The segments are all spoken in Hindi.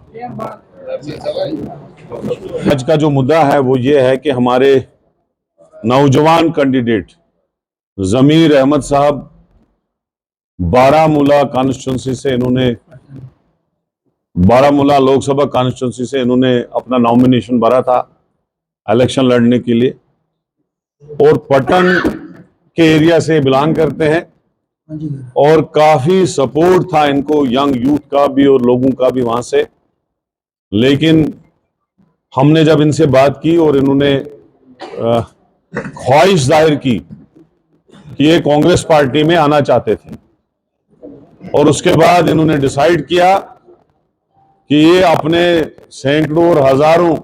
आज का जो मुद्दा है वो ये है कि हमारे नौजवान कैंडिडेट जमीर अहमद साहब बारामूला कॉन्स्टिट्यूंसी से इन्होंने बारामूला लोकसभा कॉन्स्टिट्यूंसी से इन्होंने अपना नॉमिनेशन भरा था इलेक्शन लड़ने के लिए और पटन के एरिया से बिलोंग करते हैं और काफी सपोर्ट था इनको यंग यूथ का भी और लोगों का भी वहां से। लेकिन हमने जब इनसे बात की और इन्होंने ख्वाहिश जाहिर की कि ये कांग्रेस पार्टी में आना चाहते थे और उसके बाद इन्होंने डिसाइड किया कि ये अपने सैकड़ों और हजारों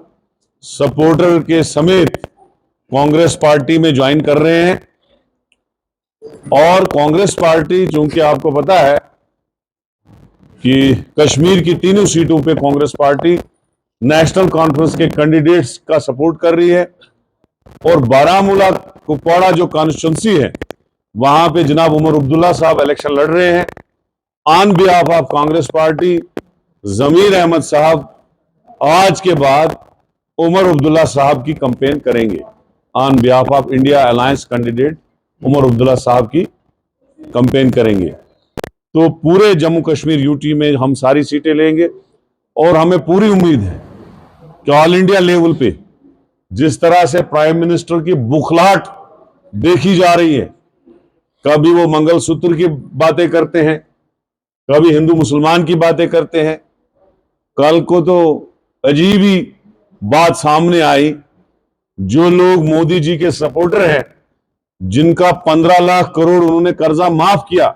सपोर्टर के समेत कांग्रेस पार्टी में ज्वाइन कर रहे हैं। और कांग्रेस पार्टी, चूंकि आपको पता है कि कश्मीर की तीनों सीटों पे कांग्रेस पार्टी नेशनल कॉन्फ्रेंस के कैंडिडेट्स का सपोर्ट कर रही है और बारामूला कुपवाड़ा जो कॉन्स्टिट्यूंसी है वहां पे जनाब उमर अब्दुल्ला साहब इलेक्शन लड़ रहे हैं on behalf of Congress party. Zameer Ahmed साहब आज के बाद उमर अब्दुल्ला साहब की कैंपेन करेंगे on behalf of India alliance candidate Omar Abdullah साहब की कैंपेन करेंगे। तो पूरे जम्मू कश्मीर यूटी में हम सारी सीटें लेंगे और हमें पूरी उम्मीद है कि ऑल इंडिया लेवल पे जिस तरह से प्राइम मिनिस्टर की बुखलाहट देखी जा रही है, कभी वो मंगलसूत्र की बातें करते हैं, कभी हिंदू मुसलमान की बातें करते हैं। कल को तो अजीब ही बात सामने आई, जो लोग मोदी जी के सपोर्टर हैं, जिनका 15 लाख करोड़ उन्होंने कर्जा माफ किया,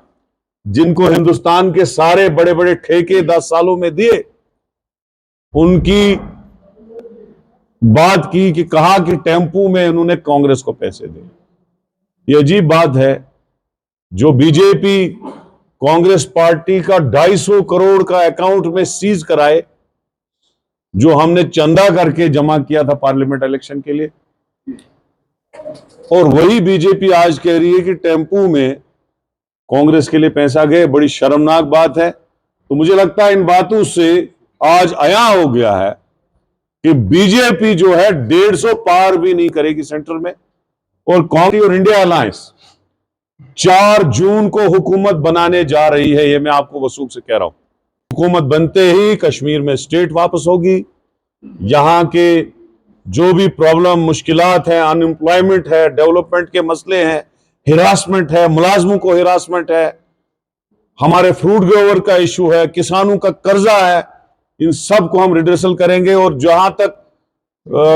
जिनको हिंदुस्तान के सारे बड़े बड़े ठेके 10 सालों में दिए, उनकी बात की कि कहा कि टेम्पू में उन्होंने कांग्रेस को पैसे दिए। ये अजीब बात है। जो बीजेपी कांग्रेस पार्टी का 250 करोड़ का अकाउंट में सीज कराए, जो हमने चंदा करके जमा किया था पार्लियामेंट इलेक्शन के लिए, और वही बीजेपी आज कह रही है कि टेम्पू में कांग्रेस के लिए पैसा गए। बड़ी शर्मनाक बात है। तो मुझे लगता है इन बातों से आज आया हो गया है कि बीजेपी जो है 150 पार भी नहीं करेगी सेंटर में, और कांग्रेस और इंडिया अलायंस 4 जून को हुकूमत बनाने जा रही है। ये मैं आपको वसूख से कह रहा हूं। हुकूमत बनते ही कश्मीर में स्टेट वापस होगी। यहां के जो भी प्रॉब्लम मुश्किलात है, अनएम्प्लॉयमेंट है, डेवलपमेंट के मसले हैं, हिरासमेंट है, मुलाजमों को हिरासमेंट है, हमारे फ्रूट ग्रोवर का इशू है, किसानों का कर्जा है, इन सब को हम रिड्रेसल करेंगे। और जहां तक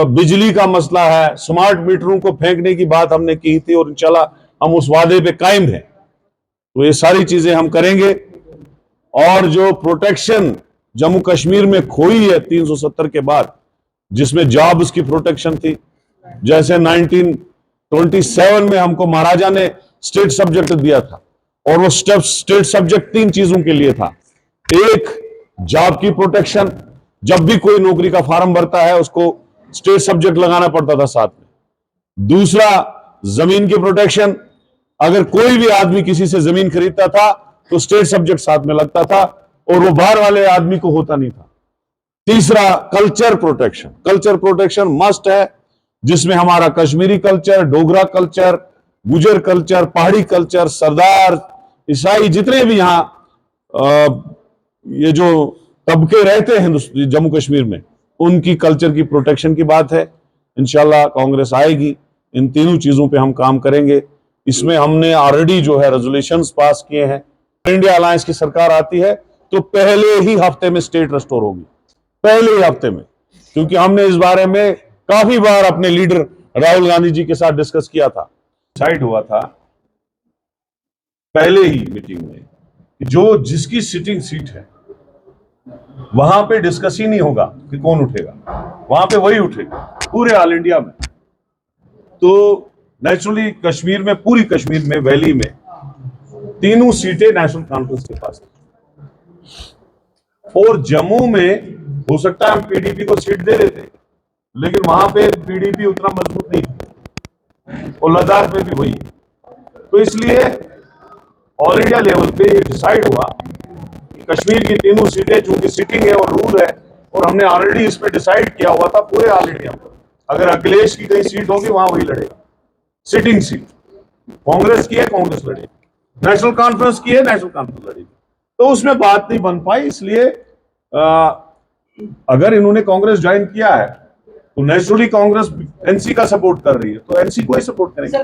बिजली का मसला है, स्मार्ट मीटरों को फेंकने की बात हमने की थी और इंशाल्लाह हम उस वादे पे कायम हैं। तो ये सारी चीजें हम करेंगे। और जो प्रोटेक्शन जम्मू कश्मीर में खोई है 370 के बाद, जिसमें जॉब्स की प्रोटेक्शन थी, जैसे 1927 में हमको महाराजा ने स्टेट सब्जेक्ट दिया था, और वो स्टेट सब्जेक्ट 3 चीजों के लिए था। एक, जॉब की प्रोटेक्शन, जब भी कोई नौकरी का फॉर्म भरता है उसको स्टेट सब्जेक्ट लगाना पड़ता था साथ में। दूसरा, जमीन की प्रोटेक्शन, अगर कोई भी आदमी किसी से जमीन खरीदता था तो स्टेट सब्जेक्ट साथ में लगता था और वो बाहर वाले आदमी को होता नहीं था। तीसरा, culture protection. Culture protection must है, जिसमें हमारा कश्मीरी कल्चर, डोगरा कल्चर, गुजर कल्चर, पहाड़ी कल्चर, सरदार, ईसाई, जितने भी यहां ये जो तबके रहते हैं जम्मू कश्मीर में, उनकी कल्चर की प्रोटेक्शन की बात है। इंशाल्लाह कांग्रेस आएगी, इन तीनों चीजों पे हम काम करेंगे। इसमें हमने ऑलरेडी जो है रेजोल्यूशंस पास किए हैं। इंडिया अलायंस की सरकार आती है तो पहले ही हफ्ते में स्टेट रिस्टोर होगी, पहले ही हफ्ते में, क्योंकि हमने इस बारे में काफी बार अपने लीडर राहुल गांधी जी के साथ डिस्कस किया था। डिसाइड हुआ था पहले ही मीटिंग में कि जो जिसकी सिटिंग सीट है वहां पे डिस्कस ही नहीं होगा कि कौन उठेगा, वहां पे वही उठेगा पूरे ऑल इंडिया में। तो नेचुरली कश्मीर में, पूरी कश्मीर में, वैली में तीनों सीटें नेशनल कॉन्फ्रेंस के पास, और जम्मू में हो सकता है हम पीडीपी को सीट दे देते, लेकिन वहां पे पीडीपी उतना मजबूत नहीं थी, और लद्दाख में भी वही। तो इसलिए ऑल इंडिया लेवल पे डिसाइड हुआ कि कश्मीर की तीनों सीटें, चूंकि सिटिंग है और रूल है, और हमने ऑलरेडी इस पे डिसाइड किया हुआ था पूरे ऑल इंडिया में, अगर अखिलेश की कहीं सीट होगी वहां वही लड़ेगा, सिटिंग सीट। कांग्रेस की है, कांग्रेस लड़ेगी, नेशनल कॉन्फ्रेंस की है, नेशनल कॉन्फ्रेंस लड़ेगी। तो उसमें बात नहीं बन पाई, इसलिए अगर इन्होंने कांग्रेस ज्वाइन किया है तो नेचुरली कांग्रेस एनसी का सपोर्ट कर रही है, तो एनसी को ही सपोर्ट करेंगे।